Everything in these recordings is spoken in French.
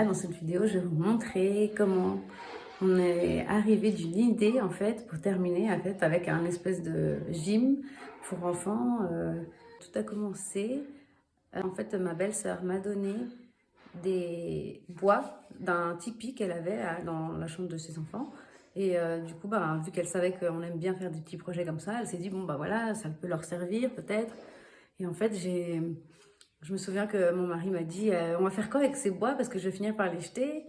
là, dans cette vidéo, je vais vous montrer comment on est arrivé d'une idée, en fait, pour terminer, en fait, avec un espèce de gym pour enfants. Tout a commencé. En fait, ma belle-sœur m'a donné des bois d'un tipi qu'elle avait dans la chambre de ses enfants. Et du coup, vu qu'elle savait qu'on aime bien faire des petits projets comme ça, elle s'est dit, bon, voilà, ça peut leur servir peut-être. Et en fait, je me souviens que mon mari m'a dit, on va faire quoi avec ces bois parce que je vais finir par les jeter.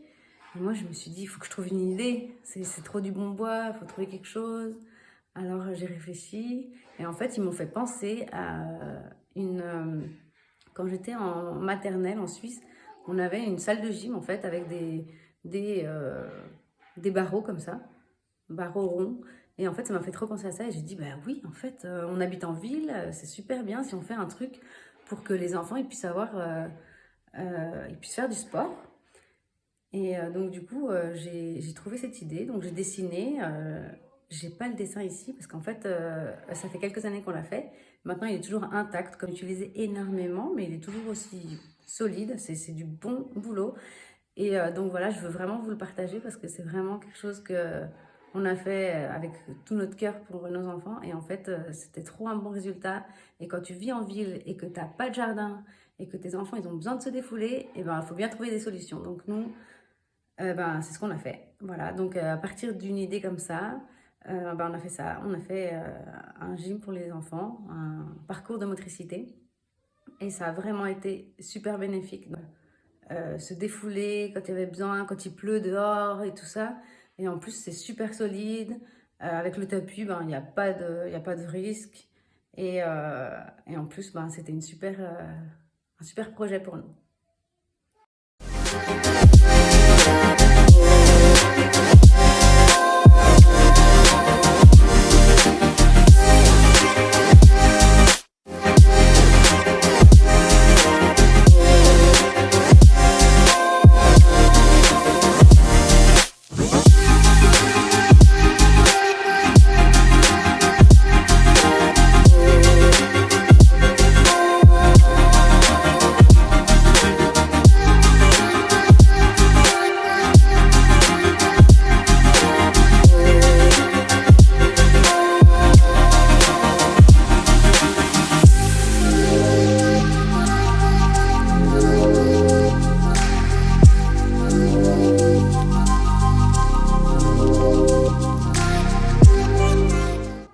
Et moi, je me suis dit, il faut que je trouve une idée. C'est trop du bon bois, il faut trouver quelque chose. Alors, j'ai réfléchi. Et en fait, ils m'ont fait penser à quand j'étais en maternelle en Suisse, on avait une salle de gym, en fait, avec des barreaux comme ça, barreaux ronds. Et en fait, ça m'a fait trop penser à ça. Et j'ai dit, oui, en fait, on habite en ville, c'est super bien si on fait un truc pour que les enfants ils puissent faire du sport. Et donc, du coup, j'ai trouvé cette idée. Donc, j'ai dessiné. J'ai pas le dessin ici parce qu'en fait, ça fait quelques années qu'on l'a fait. Maintenant, il est toujours intact, comme utilisé énormément, mais il est toujours aussi solide. C'est du bon boulot. Et donc, voilà, je veux vraiment vous le partager parce que c'est vraiment quelque chose qu'on a fait avec tout notre cœur pour nos enfants. Et en fait, c'était trop un bon résultat. Et quand tu vis en ville et que tu n'as pas de jardin et que tes enfants, ils ont besoin de se défouler, il faut bien trouver des solutions. Donc, nous, c'est ce qu'on a fait. Voilà, donc à partir d'une idée comme ça, on a fait ça. On a fait un gym pour les enfants, un parcours de motricité. Et ça a vraiment été super bénéfique. Se défouler quand il y avait besoin, quand il pleut dehors et tout ça. Et en plus, c'est super solide. Avec le tapis, il n'y a pas de risque. Et en plus, c'était un super projet pour nous.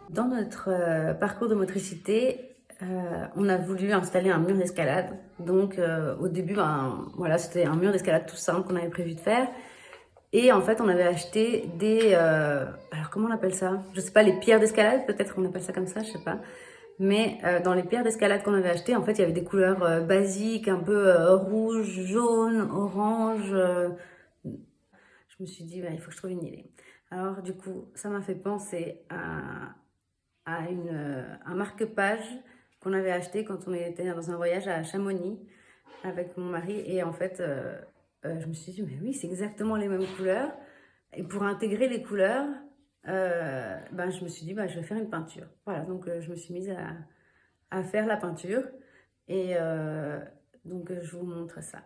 Dans notre parcours de motricité, on a voulu installer un mur d'escalade. Donc au début, c'était un mur d'escalade tout simple qu'on avait prévu de faire. Et en fait, on avait acheté alors comment on appelle ça? Je sais pas, les pierres d'escalade, peut-être qu'on appelle ça comme ça, je sais pas. Mais dans les pierres d'escalade qu'on avait achetées, en fait, il y avait des couleurs basiques, un peu rouge, jaune, orange. Je me suis dit, il faut que je trouve une idée. Alors du coup, ça m'a fait penser à un marque-page qu'on avait acheté quand on était dans un voyage à Chamonix avec mon mari. Et en fait, je me suis dit, mais oui, c'est exactement les mêmes couleurs. Et pour intégrer les couleurs, je me suis dit, je vais faire une peinture. Voilà, donc je me suis mise à faire la peinture. Et donc, je vous montre ça.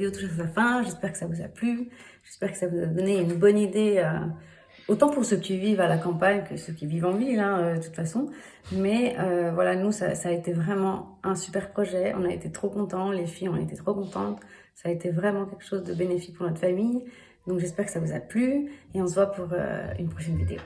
vidéo touche à sa fin. J'espère que ça vous a plu. J'espère que ça vous a donné une bonne idée, autant pour ceux qui vivent à la campagne que ceux qui vivent en ville, hein, de toute façon. Mais voilà, nous, ça a été vraiment un super projet. On a été trop contents. Les filles ont été trop contentes. Ça a été vraiment quelque chose de bénéfique pour notre famille. Donc j'espère que ça vous a plu. Et on se voit pour une prochaine vidéo.